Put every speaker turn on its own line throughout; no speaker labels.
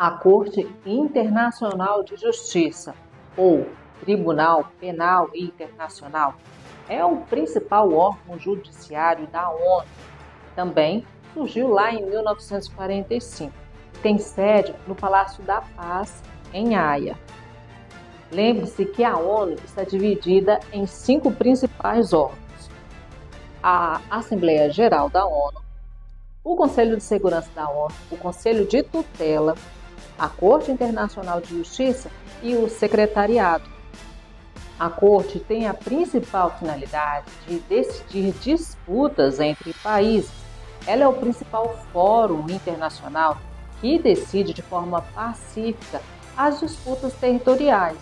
A Corte Internacional de Justiça, ou Tribunal Penal Internacional, é o principal órgão judiciário da ONU. Também surgiu lá em 1945. Tem sede no Palácio da Paz, em Haia. Lembre-se que a ONU está dividida em 5 principais órgãos: a Assembleia Geral da ONU, o Conselho de Segurança da ONU, o Conselho de Tutela, a Corte Internacional de Justiça e o Secretariado. A Corte tem a principal finalidade de decidir disputas entre países. Ela é o principal fórum internacional que decide de forma pacífica as disputas territoriais.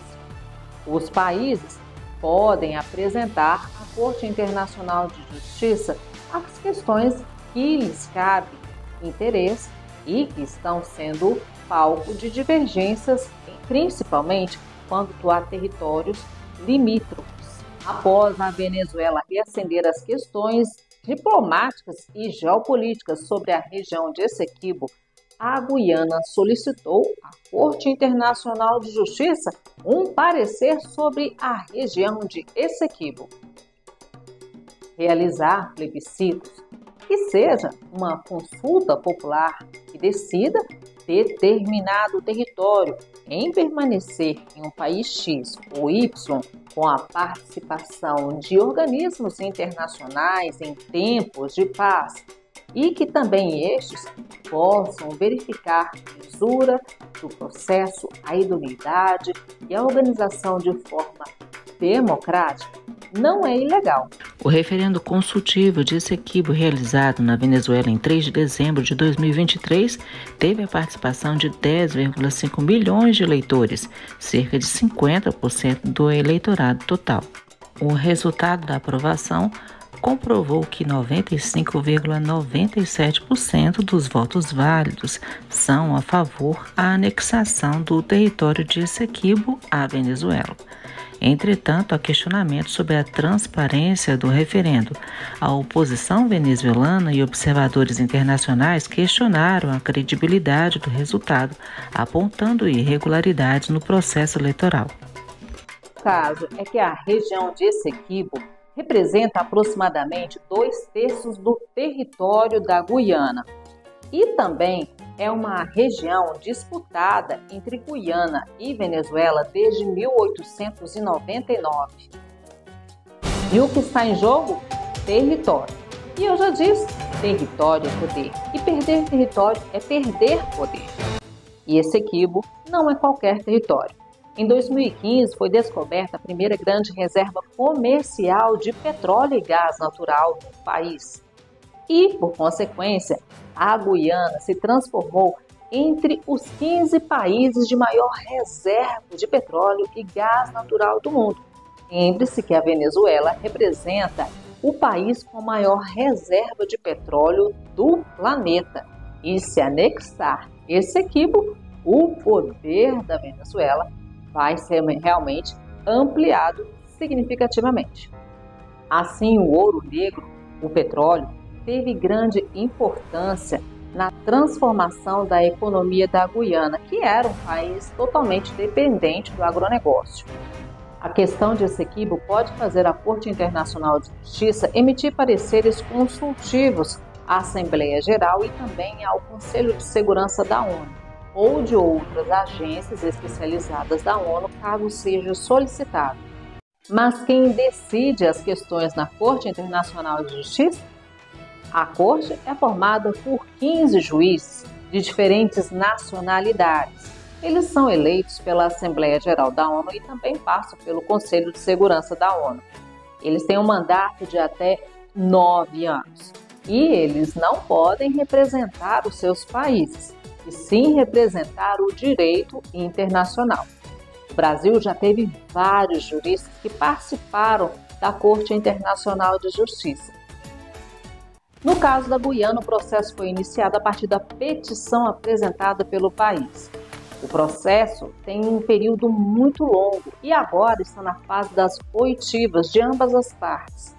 Os países podem apresentar à Corte Internacional de Justiça as questões que lhes cabem interesse e que estão sendo palco de divergências, principalmente quando há territórios limítrofes. Após a Venezuela reacender as questões diplomáticas e geopolíticas sobre a região de Essequibo, a Guiana solicitou à Corte Internacional de Justiça um parecer sobre a região de Essequibo. Realizar plebiscitos, que seja uma consulta popular que decida determinado território em permanecer em um país X ou Y com a participação de organismos internacionais em tempos de paz e que também estes possam verificar a lisura do processo, a idoneidade e a organização de forma democrática, não é ilegal.
O referendo consultivo de Essequibo, realizado na Venezuela em 3 de dezembro de 2023, teve a participação de 10,5 milhões de eleitores, cerca de 50% do eleitorado total. O resultado da aprovação comprovou que 95,97% dos votos válidos são a favor da anexação do território de Essequibo à Venezuela. Entretanto, há questionamentos sobre a transparência do referendo. A oposição venezuelana e observadores internacionais questionaram a credibilidade do resultado, apontando irregularidades no processo eleitoral.
O caso é que a região de Essequibo representa aproximadamente 2/3 do território da Guiana e também é uma região disputada entre Guiana e Venezuela desde 1899. E o que está em jogo? Território. E eu já disse, território é poder. E perder território é perder poder. E Essequibo não é qualquer território. Em 2015 foi descoberta a primeira grande reserva comercial de petróleo e gás natural no país. E, por consequência, a Guiana se transformou entre os 15 países de maior reserva de petróleo e gás natural do mundo. Lembre-se que a Venezuela representa o país com maior reserva de petróleo do planeta. E se anexar Essequibo, o poder da Venezuela vai ser realmente ampliado significativamente. Assim, o ouro negro, o petróleo, teve grande importância na transformação da economia da Guiana, que era um país totalmente dependente do agronegócio. A questão de Essequibo pode fazer a Corte Internacional de Justiça emitir pareceres consultivos à Assembleia Geral e também ao Conselho de Segurança da ONU, ou de outras agências especializadas da ONU, caso seja solicitado. Mas quem decide as questões na Corte Internacional de Justiça? A Corte é formada por 15 juízes de diferentes nacionalidades. Eles são eleitos pela Assembleia Geral da ONU e também passam pelo Conselho de Segurança da ONU. Eles têm um mandato de até 9 anos e eles não podem representar os seus países, e sim representar o direito internacional. O Brasil já teve vários juristas que participaram da Corte Internacional de Justiça. No caso da Guiana, o processo foi iniciado a partir da petição apresentada pelo país. O processo tem um período muito longo e agora está na fase das oitivas de ambas as partes.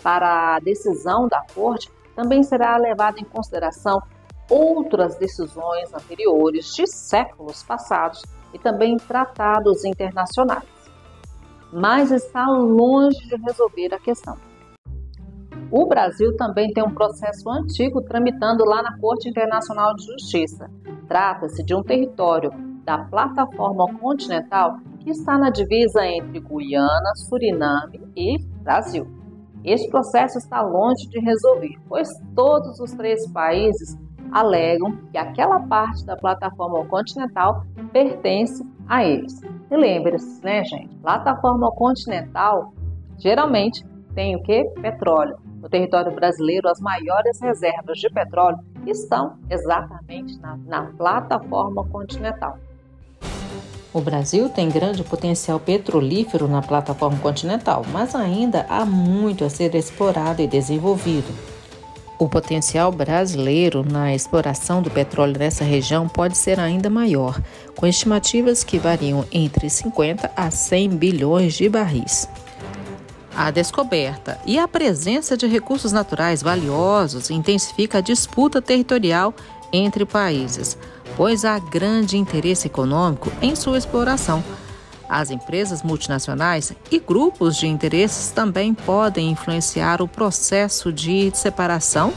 Para a decisão da Corte, também será levada em consideração outras decisões anteriores de séculos passados e também tratados internacionais, mas está longe de resolver a questão. O Brasil também tem um processo antigo tramitando lá na Corte Internacional de Justiça. Trata-se de um território da plataforma continental que está na divisa entre Guiana, Suriname e Brasil. Este processo está longe de resolver, pois todos os 3 países alegam que aquela parte da plataforma continental pertence a eles. E lembre-se, né, gente? Plataforma continental geralmente tem o quê? Petróleo. No território brasileiro, as maiores reservas de petróleo estão exatamente na plataforma continental.
O Brasil tem grande potencial petrolífero na plataforma continental, mas ainda há muito a ser explorado e desenvolvido. O potencial brasileiro na exploração do petróleo nessa região pode ser ainda maior, com estimativas que variam entre 50 a 100 bilhões de barris. A descoberta e a presença de recursos naturais valiosos intensifica a disputa territorial entre países, pois há grande interesse econômico em sua exploração. As empresas multinacionais e grupos de interesses também podem influenciar o processo de separação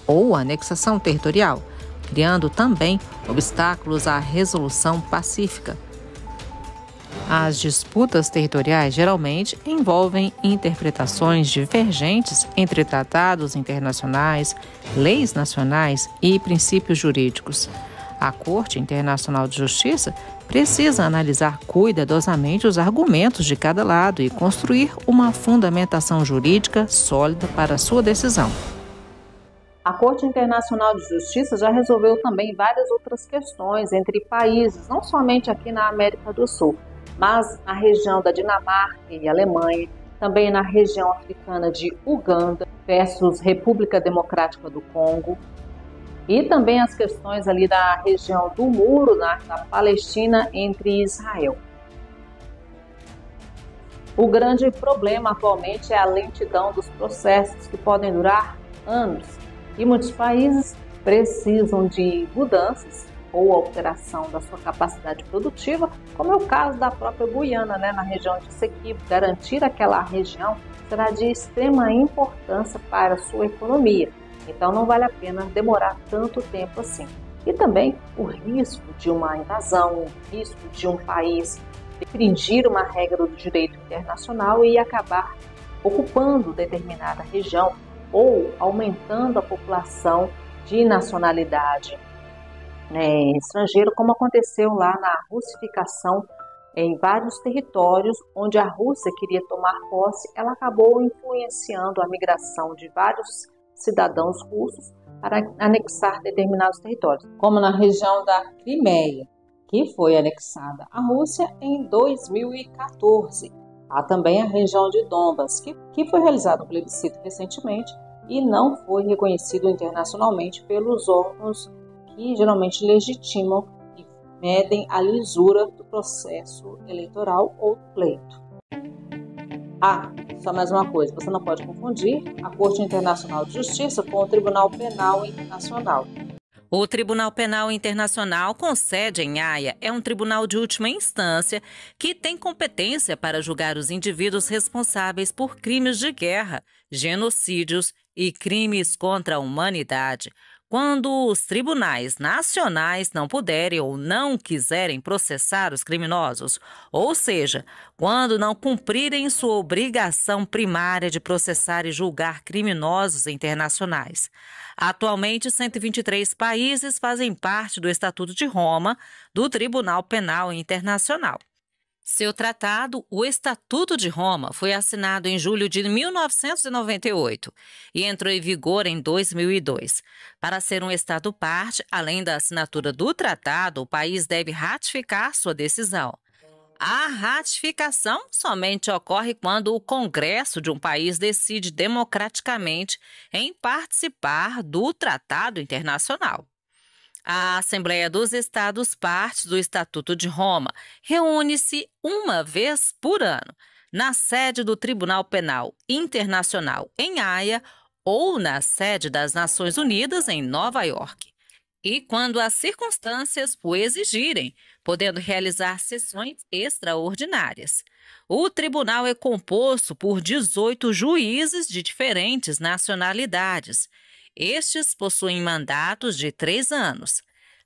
ou anexação territorial, criando também obstáculos à resolução pacífica. As disputas territoriais geralmente envolvem interpretações divergentes entre tratados internacionais, leis nacionais e princípios jurídicos. A Corte Internacional de Justiça precisa analisar cuidadosamente os argumentos de cada lado e construir uma fundamentação jurídica sólida para sua decisão.
A Corte Internacional de Justiça já resolveu também várias outras questões entre países, não somente aqui na América do Sul, mas na região da Dinamarca e Alemanha, também na região africana de Uganda versus República Democrática do Congo, e também as questões ali da região do Muro, da Palestina, entre Israel. O grande problema atualmente é a lentidão dos processos, que podem durar anos, e muitos países precisam de mudanças ou alteração da sua capacidade produtiva, como é o caso da própria Guiana, na região de Essequibo. Garantir aquela região será de extrema importância para a sua economia. Então não vale a pena demorar tanto tempo assim. E também o risco de uma invasão, o risco de um país infringir uma regra do direito internacional e acabar ocupando determinada região ou aumentando a população de nacionalidade estrangeira, como aconteceu lá na russificação em vários territórios onde a Rússia queria tomar posse. Ela acabou influenciando a migração de vários cidadãos russos para anexar determinados territórios, como na região da Crimeia, que foi anexada à Rússia em 2014. Há também a região de Donbas, que foi realizado um plebiscito recentemente e não foi reconhecido internacionalmente pelos órgãos que geralmente legitimam e medem a lisura do processo eleitoral ou do pleito. Só mais uma coisa, você não pode confundir a Corte Internacional de Justiça com o Tribunal Penal Internacional.
O Tribunal Penal Internacional, com sede em Haia, é um tribunal de última instância que tem competência para julgar os indivíduos responsáveis por crimes de guerra, genocídios e crimes contra a humanidade. Quando os tribunais nacionais não puderem ou não quiserem processar os criminosos, ou seja, quando não cumprirem sua obrigação primária de processar e julgar criminosos internacionais. Atualmente, 123 países fazem parte do Estatuto de Roma do Tribunal Penal Internacional. Seu tratado, o Estatuto de Roma, foi assinado em julho de 1998 e entrou em vigor em 2002. Para ser um Estado-parte, além da assinatura do tratado, o país deve ratificar sua decisão. A ratificação somente ocorre quando o Congresso de um país decide democraticamente em participar do tratado internacional. A Assembleia dos Estados-Partes do Estatuto de Roma reúne-se uma vez por ano, na sede do Tribunal Penal Internacional em Haia ou na sede das Nações Unidas em Nova York. e quando as circunstâncias o exigirem, podendo realizar sessões extraordinárias. O tribunal é composto por 18 juízes de diferentes nacionalidades. Estes possuem mandatos de 3 anos.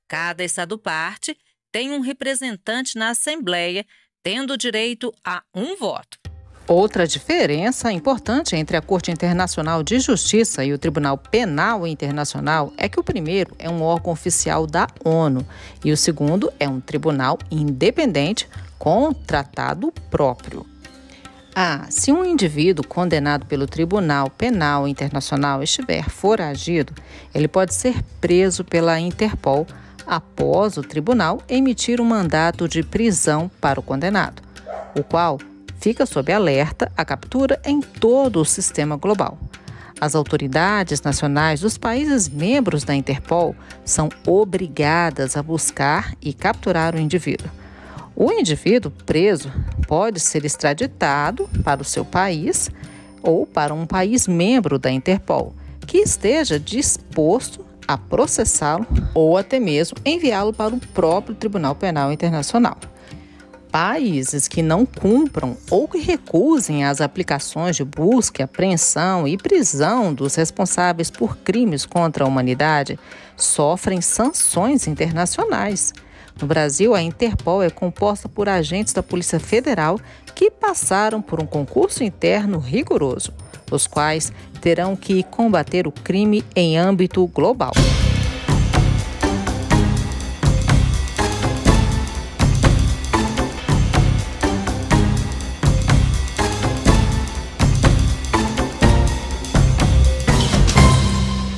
Cada estado-parte tem um representante na Assembleia, tendo direito a um voto. Outra diferença importante entre a Corte Internacional de Justiça e o Tribunal Penal Internacional é que o primeiro é um órgão oficial da ONU e o segundo é um tribunal independente com tratado próprio. Se um indivíduo condenado pelo Tribunal Penal Internacional estiver foragido, ele pode ser preso pela Interpol após o tribunal emitir um mandato de prisão para o condenado, o qual fica sob alerta a captura em todo o sistema global. As autoridades nacionais dos países membros da Interpol são obrigadas a buscar e capturar o indivíduo. O indivíduo preso pode ser extraditado para o seu país ou para um país membro da Interpol, que esteja disposto a processá-lo ou até mesmo enviá-lo para o próprio Tribunal Penal Internacional. Países que não cumpram ou que recusem as aplicações de busca, apreensão e prisão dos responsáveis por crimes contra a humanidade sofrem sanções internacionais. No Brasil, a Interpol é composta por agentes da Polícia Federal que passaram por um concurso interno rigoroso, os quais terão que combater o crime em âmbito global.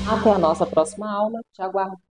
Até a nossa próxima aula. Te aguardo.